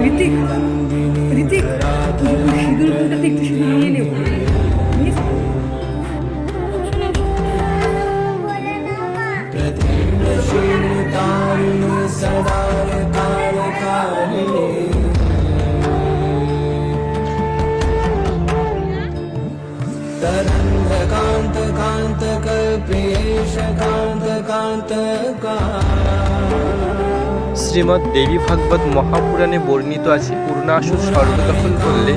ঋতিক ঋতিক ওই সিঁদুর কোনটাতে একটু সিঁদুর নিয়ে নেব। कांत कांत कल्पेश कांत कांत শ্রীমদ্ দেবী ভাগবত মহাপুরাণে বর্ণিত আছে অরুণাসুর স্বর্গ দখল করলে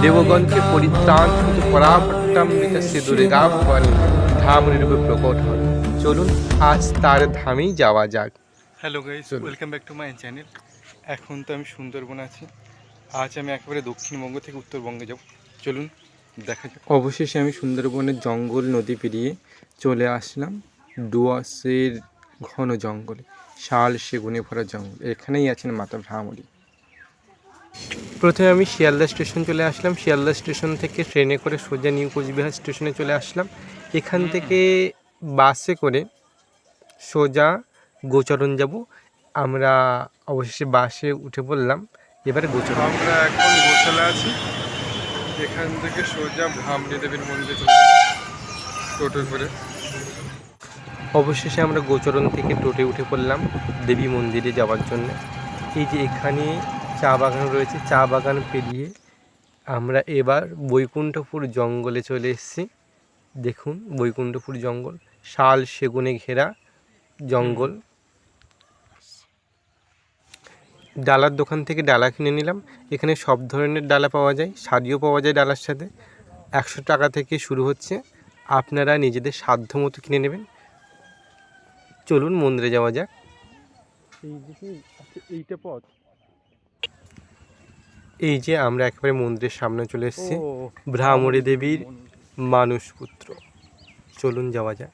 দেবগণকে পরিত্রাণ হতে পরাভট্টামৃত শ্রী দুর্গা ভবানী ধামরূপে প্রকট হন। চলুন আজ তার ধামেই যাওয়া যাক। Hello guys, welcome back to my channel. এখন তো আমি সুন্দরবন আছি। আজ আমি একেবারে দক্ষিণবঙ্গ থেকে উত্তরবঙ্গে যাব। চলুন দেখা যাক। অবশেষে আমি সুন্দরবনের জঙ্গল নদী পেরিয়ে চলে আসলাম ডুয়ার্সের ঘন জঙ্গলে, শাল সেগুনে ভরা জঙ্গল। এখানেই আছেন মাতা ভ্রামরী। প্রথমে আমি শিয়ালদা স্টেশন চলে আসলাম। শিয়ালদা স্টেশন থেকে ট্রেনে করে সোজা নিউ কোচবিহার স্টেশনে চলে আসলাম। এখান থেকে বাসে করে সোজা গোচরণ যাব। আমরা অবশেষে বাসে উঠে পড়লাম। এবারে গোচরণ। আমরা এখন গোশালা আছি। এখান থেকে সোজা ভ্রামরী দেবীর মন্দিরে চলে যাব টোটো করে। অবশেষে আমরা গোচরণ থেকে টোটে উঠে পড়লাম দেবী মন্দিরে যাওয়ার জন্য। এই যে এখানে চা বাগান রয়েছে, চা বাগান পেরিয়ে আমরা এবার বৈকুণ্ঠপুর জঙ্গলে চলে এসেছি। দেখুন বৈকুণ্ঠপুর জঙ্গল, শাল সেগুনে ঘেরা জঙ্গল। ডালার দোকান থেকে ডালা কিনে নিলাম। এখানে সব ধরনের ডালা পাওয়া যায়, শাড়িও পাওয়া যায় ডালার সাথে। 100 টাকা থেকে শুরু হচ্ছে, আপনারা নিজেদের সাধ্য মতো কিনে নেবেন। চলুন মন্দিরে যাওয়া যাক। এইটা পথ। এই যে আমরা একেবারে মন্দিরের সামনে চলে এসেছি। ভ্রামরী দেবীর মানুষ পুত্র। চলুন যাওয়া যাক।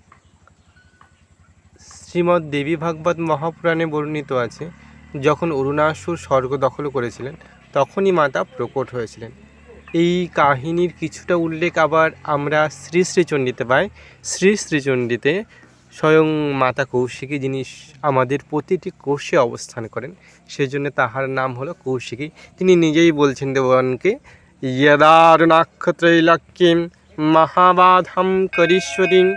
শ্রীমদ্ দেবী ভাগবত মহাপুরাণে বর্ণিত আছে যখন অরুণাসুর স্বর্গ দখল করেছিলেন তখনই মাতা প্রকট হয়েছিলেন। এই কাহিনীর কিছুটা উল্লেখ আবার আমরা শ্রী শ্রীচণ্ডীতে পাই। শ্রী শ্রীচণ্ডীতে স্বয়ং মাতা কৌশিকী, যিনি আমাদের প্রতিটি কোষে অবস্থান করেন, সেজন্য তাহার নাম হলো কৌশিকী। তিনি নিজেই বলছেন দেবগণকে, यदारुणाक्षत्रैलोक्यं महाबाधं करीश्वरीं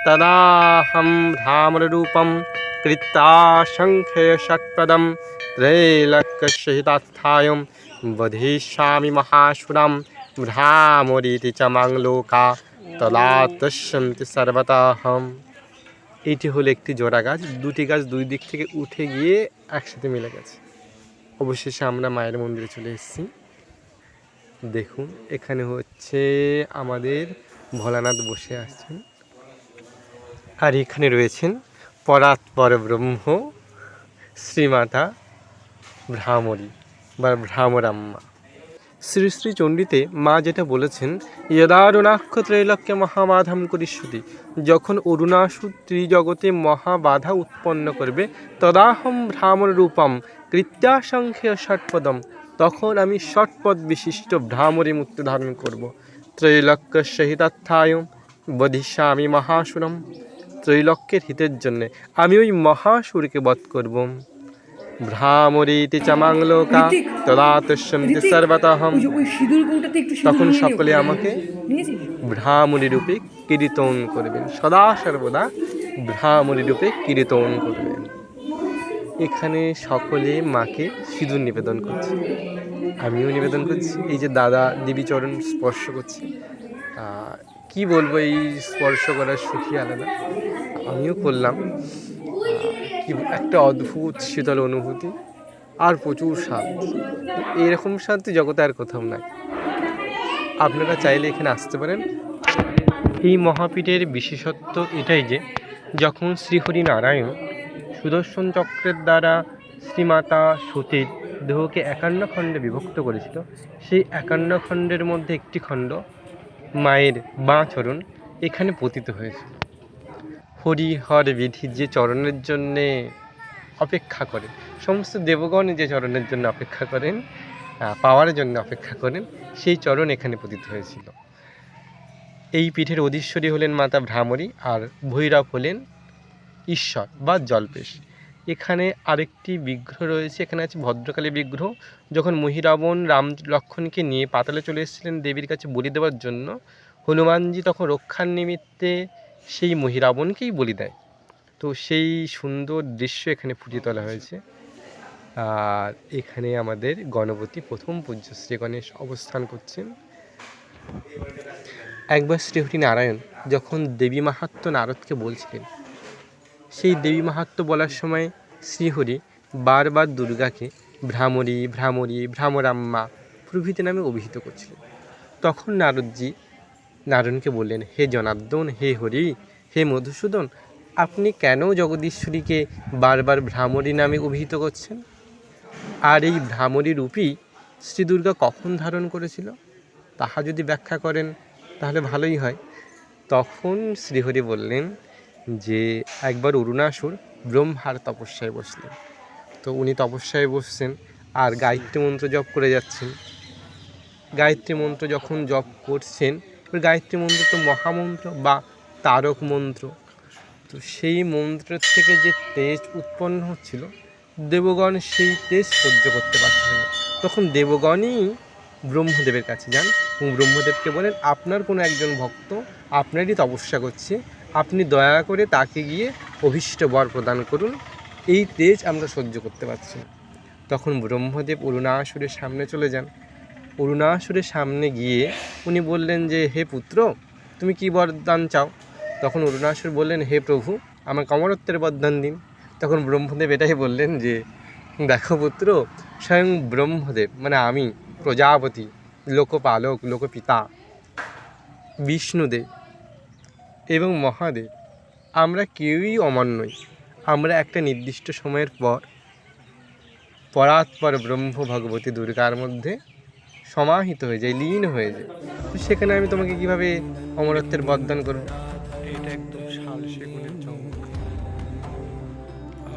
तदाहं भ्रामररूपं कृत्याशङ्ख्य षट्पदं त्रैलोक्यसहितास्थायं वधिष्यामि महासुरं भ्रामरीति च मांगलोका तदा तस्यन्ति सर्वतःहं। এটি হলো একটি জোড়া গাছ। দুটি গাছ দুই দিক থেকে উঠে গিয়ে একসাথে মিলে গেছে। অবশেষে আমরা মায়ের মন্দিরে চলে এসেছি। দেখুন এখানে হচ্ছে আমাদের ভোলানাথ বসে আছেন, আর এখানে রয়েছেন পরাৎপর ব্রহ্ম শ্রীমাতা ভ্রামরী বা ভ্রামরাম্মা। শ্রী শ্রী চণ্ডীতে মা যেটা বলেছেন, यदारुणाक्ष त्रैलोक्य মহাবাধাম করিষ্যতি, যখন অরুণাসুর ত্রিজগতে মহাবাধা উৎপন্ন করবে, তদাহম ভ্রামর রূপম কৃত্যাসংখ্য ষটপদম, তখন আমি ষটপদ বিশিষ্ট ভ্রামরী মূর্তি ধারণ করব। ত্রৈলোক্য সহিতাত্থায়ম বধিষ্যামি মহাসুরম, ত্রৈলোক্যের হিতের জন্যে আমি ওই মহাসুরকে বধ করব। ভ্রামরীতি চ মাংলোকা তদা তস্যন্তি সর্বতঃহম, তখন সকলে আমাকে ভ্রামরী রূপে কীর্তন করবেন, সদা সর্বদা ভ্রামরী রূপে কীর্তন করবেন। এখানে সকলে মাকে সিঁদুর নিবেদন করছে, আমিও নিবেদন করছি। এই যে দাদা দেবী চরণ স্পর্শ করছে, কি বলবো, এই স্পর্শ করার সুখী আলাদা। আমিও করলাম। কি একটা অদ্ভুত শীতল অনুভূতি আর প্রচুর শান্তি। এরকম শান্তি জগতে আর কোথাও নাই। আপনারা চাইলে এখানে আসতে পারেন। এই মহাপীঠের বিশেষত্ব এটাই যে যখন শ্রীহরি নারায়ণ সুদর্শন চক্রের দ্বারা শ্রীমাতা সতীর দেহকে 51 খণ্ডে বিভক্ত করেছিল, সেই 51 খণ্ডের মধ্যে একটি খণ্ড মায়ের বাঁ চরণ এখানে পতিত হয়েছিল। হরিহর বিধি যে চরণের জন্যে অপেক্ষা করেন, সমস্ত দেবগণ যে চরণের জন্য অপেক্ষা করেন, পাওয়ার জন্য অপেক্ষা করেন, সেই চরণ এখানে পতিত হয়েছিল। এই পীঠের অধীশ্বরী হলেন মাতা ভ্রামরী, আর ভৈরব হলেন ঈশ্বর বা জল্পেশ। এখানে আরেকটি বিগ্রহ রয়েছে, এখানে আছে ভদ্রকালী বিগ্রহ। যখন মহিরাবণ রাম লক্ষ্মণকে নিয়ে পাতালে চলে এসেছিলেন দেবীর কাছে বলি দেওয়ার জন্য, হনুমানজি তখন রক্ষার নিমিত্তে সেই মহিরাবণকেই বলি দেয়। তো সেই সুন্দর দৃশ্য এখানে ফুটিয়ে তোলা হয়েছে। আর এখানে আমাদের গণপতি প্রথম পূজ্য শ্রী গণেশ অবস্থান করছেন। একবার শ্রীহরি নারায়ণ যখন দেবী মাহাত্ম্য নারদকে বলছিলেন, সেই দেবী মাহাত্ম্য বলার সময় শ্রীহরি বারবার দুর্গাকে ভ্রামরী ভ্রামরী ভ্রামরাম্মা প্রভৃতি নামে অভিহিত করছিলেন। তখন নারদজি নারায়ণকে বললেন, হে জনার্দন, হে হরি, হে মধুসূদন, আপনি কেন জগদীশ্বরীকে বারবার ভ্রামরী নামে অভিহিত করছেন? আর এই ভ্রামরী রূপী শ্রী দুর্গা কখন ধারণ করেছিল তাহা যদি ব্যাখ্যা করেন তাহলে ভালোই হয়। তখন শ্রীহরি বললেন যে একবার অরুণাসুর ব্রহ্মার তপস্যায় বসলেন। তো উনি তপস্যায় বসছেন আর গায়ত্রী মন্ত্র জপ করে যাচ্ছেন। গায়ত্রী মন্ত্র যখন জপ করছেন, এবার গায়ত্রী মন্ত্র তো মহামন্ত্র বা তারক মন্ত্র। তো সেই মন্ত্রের থেকে যে তেজ উৎপন্ন হচ্ছিল, দেবগণ সেই তেজ সহ্য করতে পারছিলেন না। তখন দেবগণই ব্রহ্মদেবের কাছে যান এবং ব্রহ্মদেবকে বলেন, আপনার কোনো একজন ভক্ত আপনারই তপস্যা করছে, আপনি দয়া করে তাকে গিয়ে অভীষ্ট বর প্রদান করুন, এই তেজ আমরা সহ্য করতে পারছি না। তখন ব্রহ্মদেব অরুণাসুরের সামনে চলে যান। অরুণাসুরের সামনে গিয়ে উনি বললেন যে, হে পুত্র, তুমি কি বরদান চাও? তখন অরুণাসুর বললেন, হে প্রভু, আমাকে অমরত্বের বরদান দিন। তখন ব্রহ্মদেব এটাই বললেন যে, দেখো পুত্র, স্বয়ং ব্রহ্মদেব মানে আমি প্রজাপতি, লোকপালক, লোকপিতা, বিষ্ণুদেব এবং মহাদেব, আমরা কেউই অমর নই। আমরা একটা নির্দিষ্ট সময়ের পর পরাৎপর ব্রহ্ম ভগবতী দুর্গার মধ্যে সমাহিত হয়ে যায়, লীন হয়ে যায়। তো সেখানে আমি তোমাকে কিভাবে অমরত্বের বরদান করব? এটা একদম শাল সেগুনের জঙ্গল।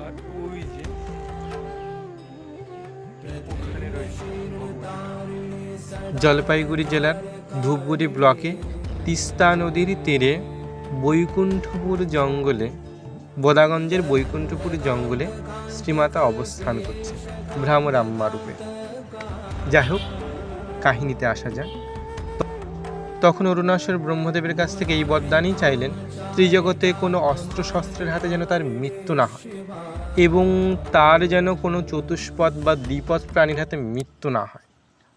আর ওই যে ওখানে রয়েছে জলপাইগুড়ি জেলার ধূপগুড়ি ব্লকে তিস্তা নদীর তীরে বৈকুণ্ঠপুর জঙ্গলে, বোদাগঞ্জের বৈকুণ্ঠপুর জঙ্গলে শ্রীমাতা অবস্থান করছে ভ্রামরাম্মা রূপে। যাই হোক, কাহিনীতে আসা যায়। তখন অরুণাসুর ব্রহ্মদেবের কাছ থেকে এই বরদানই চাইলেন, ত্রিজগতে কোনো অস্ত্রশস্ত্রের হাতে যেন তার মৃত্যু না হয় এবং তার যেন কোনো চতুষ্পদ বা দ্বিপদ প্রাণীর হাতে মৃত্যু না হয়।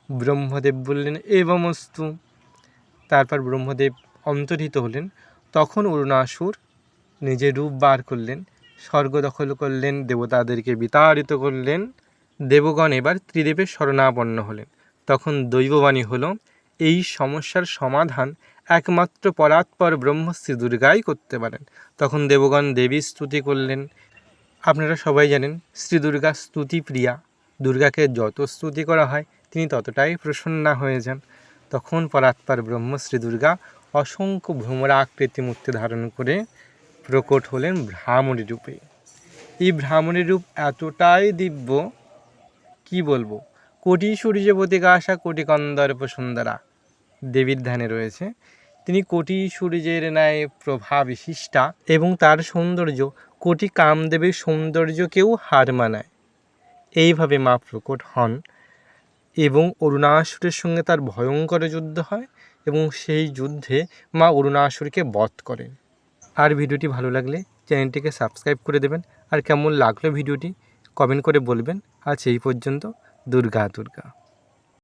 ব্রহ্মদেব বললেন, এবমস্তু। তারপর ব্রহ্মদেব অন্তর্হিত হলেন। তখন অরুণাসুর নিজের রূপ বার করলেন, স্বর্গ দখল করলেন, দেবতাদেরকে বিতাড়িত করলেন। দেবগণ এবার ত্রিদেবের শরণাপন্ন হলেন। তখন দৈববাণী হলো, এই সমস্যার সমাধান একমাত্র পরাৎপর ব্রহ্ম শ্রী দুর্গাই করতে পারেন। তখন দেবগণ দেবীর স্তুতি করলেন। আপনারা সবাই জানেন শ্রী দুর্গা স্তুতি প্রিয়া। দুর্গাকে যত স্তুতি করা হয় তিনি ততটাই প্রসন্না হয়ে যান। তখন পরাৎপর ব্রহ্ম শ্রী দুর্গা অসংখ্য ভ্রমরা আকৃতি মূর্তি ধারণ করে প্রকট হলেন ভ্রামরী রূপে। এই ভ্রামরী রূপ এতটাই দিব্য, কি বলবো, কোটি সূর্যবতীকা আসা কোটি কন্দর্প সুন্দরা দেবীর ধ্যানে রয়েছে। তিনি কোটি সূর্যের ন্যায় প্রভা বিশিষ্টা এবং তার সৌন্দর্য কোটি কামদেবের সৌন্দর্যকেও হার মানায়। এইভাবে মা প্রকট হন এবং অরুণাসুরের সঙ্গে তার ভয়ঙ্কর যুদ্ধ হয় এবং সেই যুদ্ধে মা অরুণাসুরকে বধ করেন। আর ভিডিওটি ভালো লাগলে চ্যানেলটিকে সাবস্ক্রাইব করে দেবেন। আর কেমন লাগলো ভিডিওটি কমেন্ট করে বলবেন। আজ এই পর্যন্ত। দুর্গা দুর্গা।